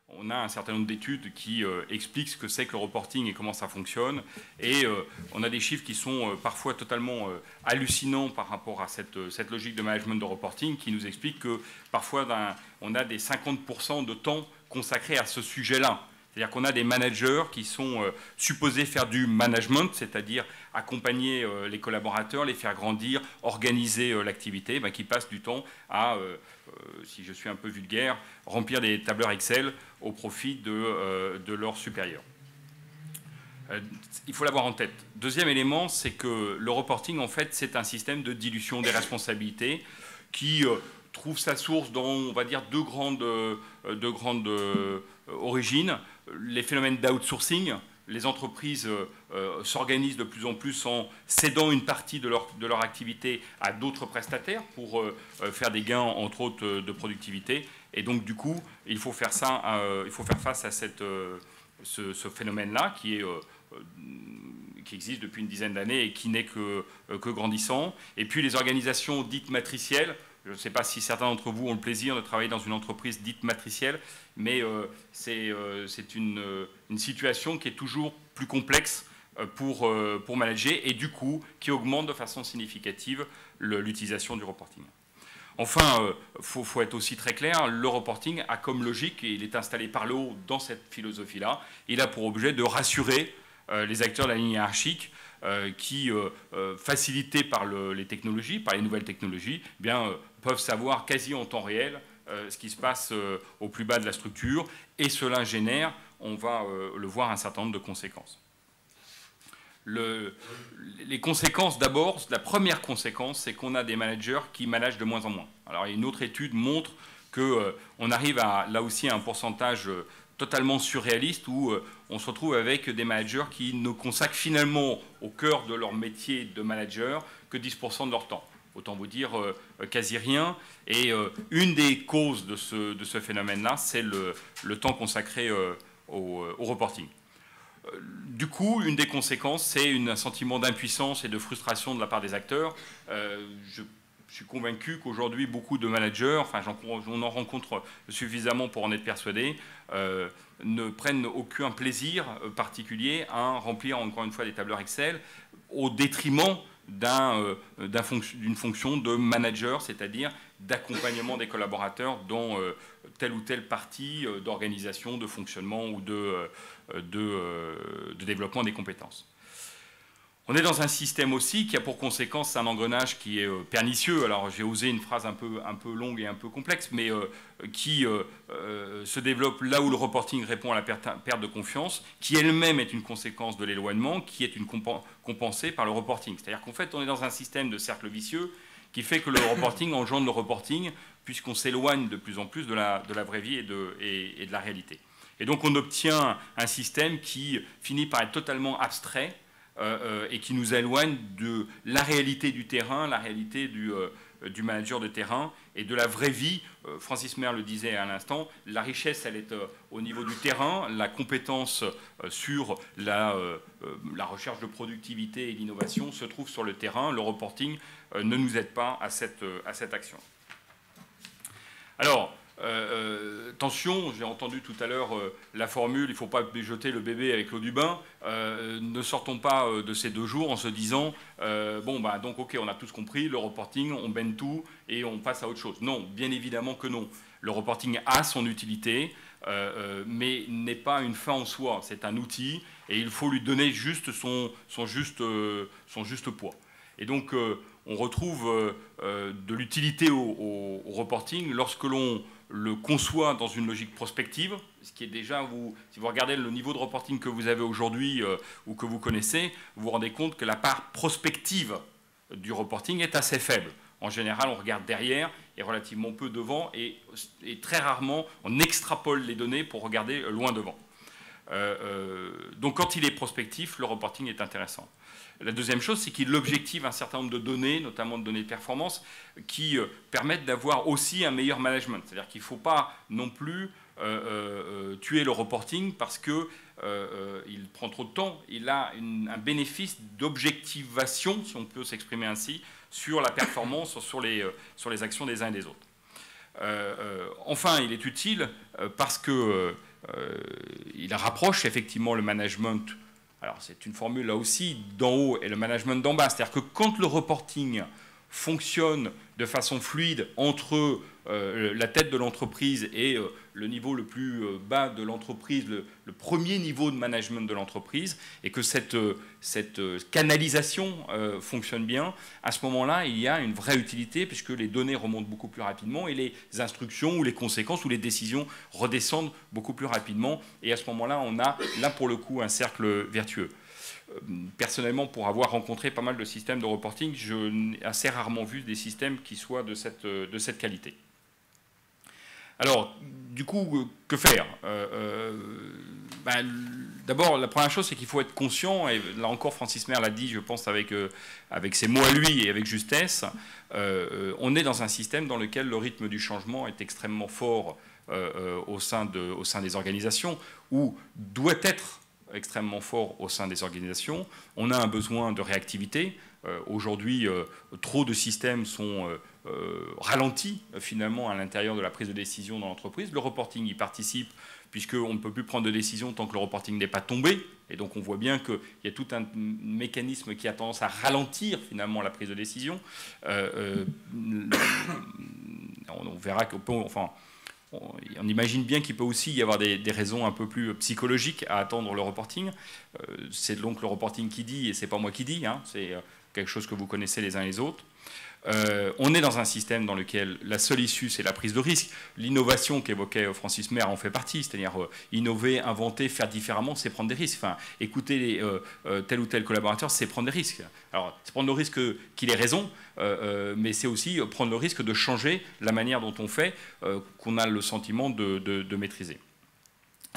on a un certain nombre d'études qui expliquent ce que c'est que le reporting et comment ça fonctionne. Et on a des chiffres qui sont parfois totalement hallucinants par rapport à cette logique de management de reporting qui nous explique que parfois on a des 50% de temps consacré à ce sujet-là. C'est-à-dire qu'on a des managers qui sont supposés faire du management, c'est-à-dire accompagner les collaborateurs, les faire grandir, organiser l'activité, qui passent du temps à, si je suis un peu vulgaire, remplir des tableurs Excel au profit de leurs supérieurs. Il faut l'avoir en tête. Deuxième élément, c'est que le reporting, en fait, c'est un système de dilution des responsabilités qui trouve sa source dans, on va dire, deux grandes origines. Les phénomènes d'outsourcing. Les entreprises s'organisent de plus en plus en cédant une partie de leur activité à d'autres prestataires pour faire des gains, entre autres, de productivité. Et donc, du coup, il faut faire face à ce phénomène-là qui existe depuis une dizaine d'années et qui n'est que grandissant. Et puis, les organisations dites matricielles. Je ne sais pas si certains d'entre vous ont le plaisir de travailler dans une entreprise dite matricielle, mais c'est une situation qui est toujours plus complexe pour manager et du coup qui augmente de façon significative l'utilisation du reporting. Enfin, faut être aussi très clair, le reporting a comme logique, et il est installé par le haut dans cette philosophie-là, il a pour objet de rassurer les acteurs de la ligne hiérarchique qui, facilités par les technologies, par les nouvelles technologies, peuvent savoir quasi en temps réel ce qui se passe au plus bas de la structure, et cela génère, on va le voir, un certain nombre de conséquences. Les conséquences, d'abord, la première conséquence, c'est qu'on a des managers qui managent de moins en moins. Alors, une autre étude montre qu'on arrive là aussi à un pourcentage totalement surréaliste où on se retrouve avec des managers qui ne consacrent finalement au cœur de leur métier de manager que 10% de leur temps. Autant vous dire quasi rien. Et une des causes de ce phénomène-là, c'est le temps consacré au reporting. Du coup, une des conséquences, c'est un sentiment d'impuissance et de frustration de la part des acteurs. Je suis convaincu qu'aujourd'hui, beaucoup de managers, enfin on en rencontre suffisamment pour en être persuadé, ne prennent aucun plaisir particulier à remplir encore une fois des tableurs Excel au détriment d'une fonction de manager, c'est-à-dire d'accompagnement des collaborateurs dans telle ou telle partie d'organisation, de fonctionnement ou de développement des compétences. On est dans un système aussi qui a pour conséquence un engrenage qui est pernicieux. Alors j'ai osé une phrase un peu longue et un peu complexe, mais qui se développe là où le reporting répond à la perte de confiance, qui elle-même est une conséquence de l'éloignement, qui est compensée par le reporting. C'est-à-dire qu'en fait, on est dans un système de cercle vicieux qui fait que le reporting engendre le reporting, puisqu'on s'éloigne de plus en plus de la vraie vie et de la réalité. Et donc on obtient un système qui finit par être totalement abstrait, et qui nous éloigne de la réalité du terrain, la réalité du manager de terrain et de la vraie vie. Francis Meyer le disait à l'instant, la richesse, elle est au niveau du terrain, la compétence sur la recherche de productivité et d'innovation se trouve sur le terrain. Le reporting ne nous aide pas à cette action. Alors, attention, j'ai entendu tout à l'heure la formule, il ne faut pas jeter le bébé avec l'eau du bain. Ne sortons pas de ces 2 jours en se disant donc ok, on a tous compris, le reporting, on baigne tout et on passe à autre chose. Non, bien évidemment que non. Le reporting a son utilité, mais n'est pas une fin en soi. C'est un outil et il faut lui donner juste son juste poids. Et donc, on retrouve de l'utilité au reporting lorsque l'on le conçoit dans une logique prospective, ce qui est déjà, si vous regardez le niveau de reporting que vous avez aujourd'hui ou que vous connaissez, vous vous rendez compte que la part prospective du reporting est assez faible. En général, on regarde derrière et relativement peu devant et très rarement, on extrapole les données pour regarder loin devant. Donc quand il est prospectif, le reporting est intéressant. La deuxième chose, c'est qu'il objective un certain nombre de données, notamment de données de performance, qui permettent d'avoir aussi un meilleur management. C'est-à-dire qu'il ne faut pas non plus tuer le reporting parce qu'il prend trop de temps. Il a un bénéfice d'objectivation, si on peut s'exprimer ainsi, sur la performance, sur les actions des uns et des autres. Enfin, il est utile parce que il rapproche effectivement le management. Alors c'est une formule là aussi d'en haut et le management d'en bas. C'est-à-dire que quand le reporting fonctionne de façon fluide entre la tête de l'entreprise et le niveau le plus bas de l'entreprise, le premier niveau de management de l'entreprise, et que cette canalisation fonctionne bien, à ce moment-là, il y a une vraie utilité puisque les données remontent beaucoup plus rapidement et les instructions ou les conséquences ou les décisions redescendent beaucoup plus rapidement. Et à ce moment-là, on a là pour le coup un cercle vertueux. Personnellement, pour avoir rencontré pas mal de systèmes de reporting, je n'ai assez rarement vu des systèmes qui soient de cette qualité. Alors, du coup, que faire? D'abord, la première chose, c'est qu'il faut être conscient, et là encore, Francis Mer l'a dit, je pense, avec ses mots à lui et avec justesse, on est dans un système dans lequel le rythme du changement est extrêmement fort au sein des organisations, ou doit être extrêmement fort au sein des organisations. On a un besoin de réactivité. Aujourd'hui, trop de systèmes sont ralentis finalement à l'intérieur de la prise de décision dans l'entreprise. Le reporting y participe puisqu'on ne peut plus prendre de décision tant que le reporting n'est pas tombé. Et donc on voit bien qu'il y a tout un mécanisme qui a tendance à ralentir finalement la prise de décision. On verra qu'on peut... Enfin, on imagine bien qu'il peut aussi y avoir des raisons un peu plus psychologiques à attendre le reporting. C'est donc le reporting qui dit, et c'est pas moi qui dis, hein, c'est quelque chose que vous connaissez les uns les autres. On est dans un système dans lequel la seule issue, c'est la prise de risque. L'innovation qu'évoquait Francis Mer en fait partie, c'est-à-dire innover, inventer, faire différemment, c'est prendre des risques. Enfin, écouter tel ou tel collaborateur, c'est prendre des risques. Alors, c'est prendre le risque qu'il ait raison, mais c'est aussi prendre le risque de changer la manière dont on fait, qu'on a le sentiment de maîtriser.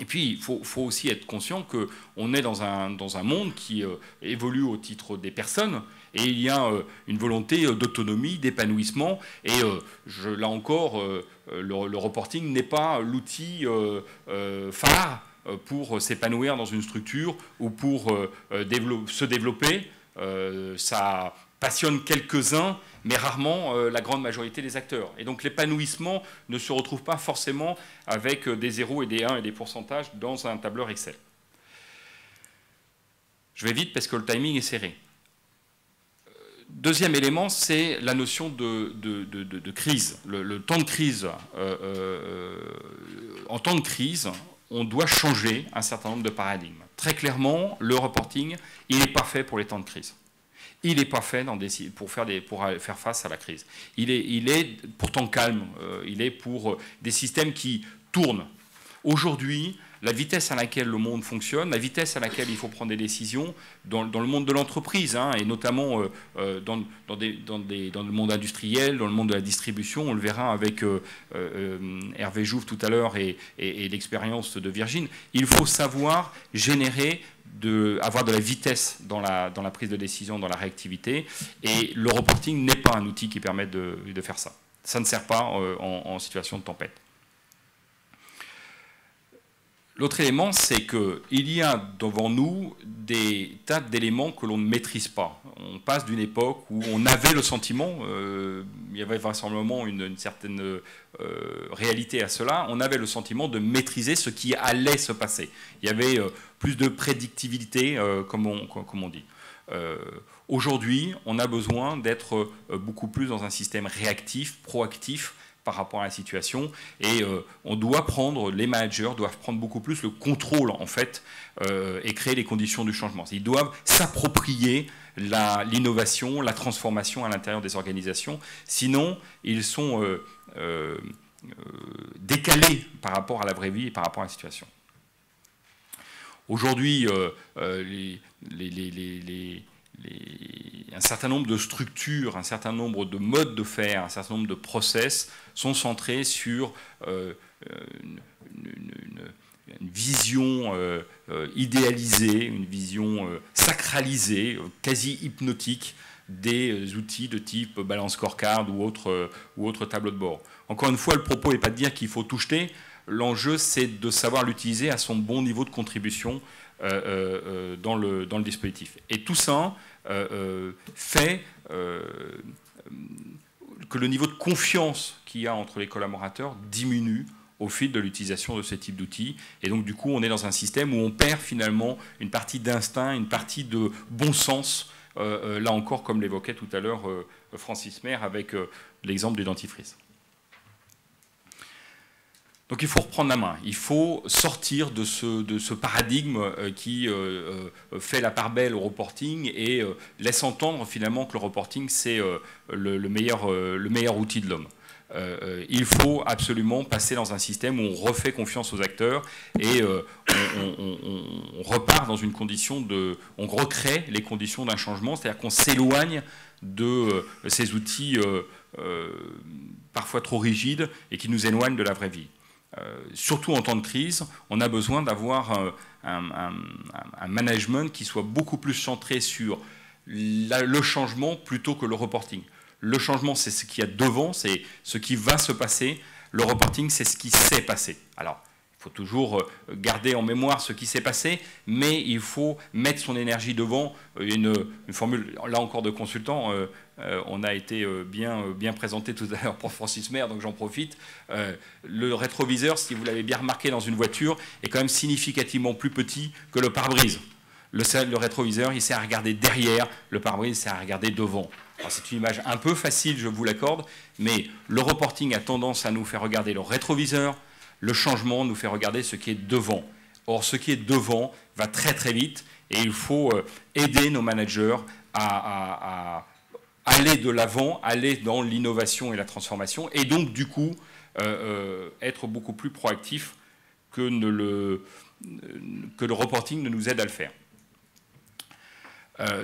Et puis, il faut aussi être conscient qu'on est dans un monde qui évolue au titre des personnes, et il y a une volonté d'autonomie, d'épanouissement, et là encore, le reporting n'est pas l'outil phare pour s'épanouir dans une structure ou pour se développer. Ça passionne quelques-uns, mais rarement la grande majorité des acteurs. Et donc l'épanouissement ne se retrouve pas forcément avec des 0 et des 1 et des pourcentages dans un tableur Excel. Je vais vite parce que le timing est serré. Deuxième élément, c'est la notion de crise. Le temps de crise. En temps de crise, on doit changer un certain nombre de paradigmes. Très clairement, le reporting, il n'est pas fait pour les temps de crise. Il n'est pas fait pour faire face à la crise. Il est pour temps calme, il est pour des systèmes qui tournent. Aujourd'hui, la vitesse à laquelle le monde fonctionne, la vitesse à laquelle il faut prendre des décisions dans le monde de l'entreprise, hein, et notamment dans le monde industriel, dans le monde de la distribution, on le verra avec Hervé Jouve tout à l'heure et l'expérience de Virgin, il faut savoir générer, avoir de la vitesse dans la prise de décision, dans la réactivité, et le reporting n'est pas un outil qui permet de faire ça. Ça ne sert pas en situation de tempête. L'autre élément, c'est qu'il y a devant nous des tas d'éléments que l'on ne maîtrise pas. On passe d'une époque où on avait le sentiment, il y avait vraisemblablement une certaine réalité à cela, on avait le sentiment de maîtriser ce qui allait se passer. Il y avait plus de prédictibilité, comme on dit. Aujourd'hui, on a besoin d'être beaucoup plus dans un système réactif, proactif, par rapport à la situation, et les managers doivent prendre beaucoup plus le contrôle en fait et créer les conditions du changement. Ils doivent s'approprier l'innovation, la transformation à l'intérieur des organisations, sinon ils sont décalés par rapport à la vraie vie et par rapport à la situation. Aujourd'hui, un certain nombre de structures, un certain nombre de modes de faire, un certain nombre de process sont centrés sur une vision idéalisée, une vision sacralisée, quasi hypnotique des outils de type balance scorecard ou autre tableau de bord. Encore une fois, le propos n'est pas de dire qu'il faut tout jeter. L'enjeu, c'est de savoir l'utiliser à son bon niveau de contribution dans le dispositif. Et tout ça fait que le niveau de confiance qu'il y a entre les collaborateurs diminue au fil de l'utilisation de ces types d'outils. Et donc, du coup, on est dans un système où on perd finalement une partie d'instinct, une partie de bon sens, là encore, comme l'évoquait tout à l'heure Francis Mer avec l'exemple du dentifrice. Donc il faut reprendre la main, il faut sortir de ce paradigme qui fait la part belle au reporting et laisse entendre finalement que le reporting c'est le meilleur outil de l'homme. Il faut absolument passer dans un système où on refait confiance aux acteurs et on repart dans une condition on recrée les conditions d'un changement, c'est-à-dire qu'on s'éloigne de ces outils parfois trop rigides et qui nous éloignent de la vraie vie. Surtout en temps de crise, on a besoin d'avoir un management qui soit beaucoup plus centré sur le changement plutôt que le reporting. Le changement, c'est ce qu'il y a devant, c'est ce qui va se passer. Le reporting, c'est ce qui s'est passé. Alors, il faut toujours garder en mémoire ce qui s'est passé, mais il faut mettre son énergie devant. Une formule, là encore, de consultant, on a été bien présenté tout à l'heure pour Francis Mer, donc j'en profite. Le rétroviseur, si vous l'avez bien remarqué dans une voiture, est quand même significativement plus petit que le pare-brise. Le rétroviseur, il sert à regarder derrière, le pare-brise sert à regarder devant. C'est une image un peu facile, je vous l'accorde, mais le reporting a tendance à nous faire regarder le rétroviseur. Le changement nous fait regarder ce qui est devant. Or, ce qui est devant va très très vite et il faut aider nos managers à aller de l'avant, aller dans l'innovation et la transformation et donc du coup être beaucoup plus proactif que le reporting ne nous aide à le faire.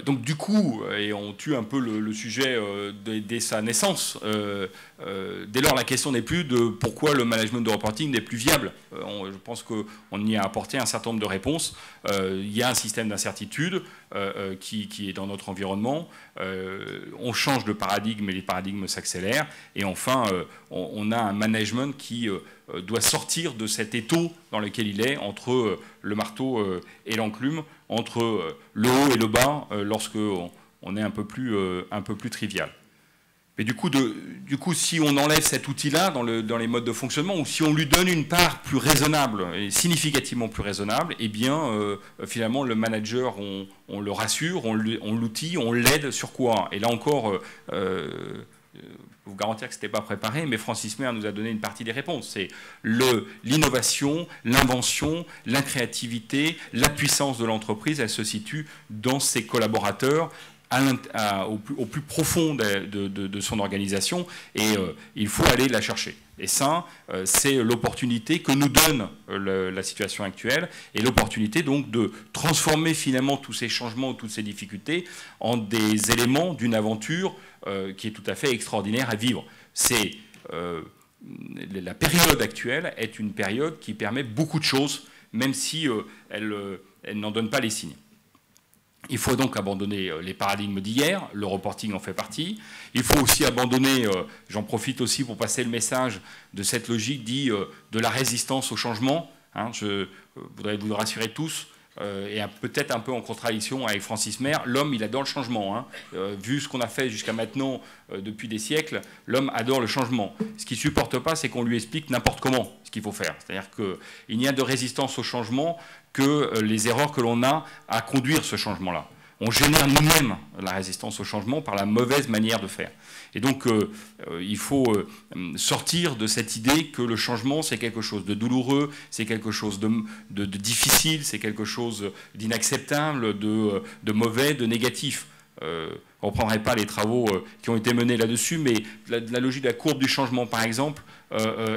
Donc du coup, et on tue un peu le sujet dès sa naissance, dès lors la question n'est plus de pourquoi le management de reporting n'est plus viable. Je pense qu'on y a apporté un certain nombre de réponses. Il y a un système d'incertitude qui est dans notre environnement. On change de paradigme et les paradigmes s'accélèrent. Et enfin, on a un management qui doit sortir de cet étau dans lequel il est entre le marteau et l'enclume, entre le haut et le bas, lorsque on est un peu plus trivial. Mais du coup, si on enlève cet outil-là dans les modes de fonctionnement, ou si on lui donne une part plus raisonnable, et significativement plus raisonnable, eh bien, finalement, le manager, on le rassure, on l'outille, on l'aide sur quoi? Et là encore, vous garantir que ce n'était pas préparé, mais Francis Mer nous a donné une partie des réponses. C'est l'innovation, l'invention, la créativité, la puissance de l'entreprise, elle se situe dans ses collaborateurs, au plus profond de son organisation, et il faut aller la chercher. Et ça, c'est l'opportunité que nous donne la situation actuelle, et l'opportunité donc de transformer finalement tous ces changements, toutes ces difficultés, en des éléments d'une aventure qui est tout à fait extraordinaire à vivre. La période actuelle est une période qui permet beaucoup de choses, même si elle n'en donne pas les signes. Il faut donc abandonner les paradigmes d'hier, le reporting en fait partie. Il faut aussi abandonner, j'en profite aussi pour passer le message de cette logique de la résistance au changement. Je voudrais vous rassurer tous, et peut-être un peu en contradiction avec Francis Mer, l'homme il adore le changement. Vu ce qu'on a fait jusqu'à maintenant depuis des siècles, l'homme adore le changement. Ce qu'il ne supporte pas, c'est qu'on lui explique n'importe comment ce qu'il faut faire. C'est-à-dire qu'il n'y a de résistance au changement que les erreurs que l'on a à conduire ce changement-là. On génère nous-mêmes la résistance au changement par la mauvaise manière de faire. Et donc, il faut sortir de cette idée que le changement, c'est quelque chose de douloureux, c'est quelque chose de difficile, c'est quelque chose d'inacceptable, de mauvais, de négatif. Je ne reprendrai pas les travaux qui ont été menés là-dessus, mais la logique de la courbe du changement, par exemple,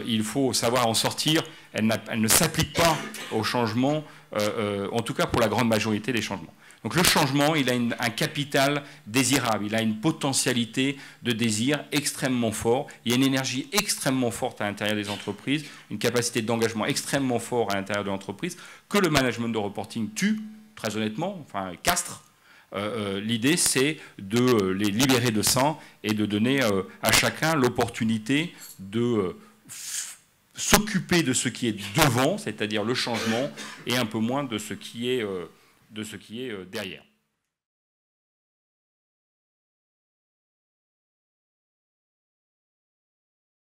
il faut savoir en sortir. Elle ne s'applique pas au changement, en tout cas pour la grande majorité des changements. Donc le changement, il a un capital désirable, il a une potentialité de désir extrêmement fort, il y a une énergie extrêmement forte à l'intérieur des entreprises, une capacité d'engagement extrêmement forte à l'intérieur de l'entreprise, que le management de reporting tue, très honnêtement, enfin castre. L'idée, c'est de les libérer de ça et de donner à chacun l'opportunité de s'occuper de ce qui est devant, c'est-à-dire le changement, et un peu moins de ce qui est derrière.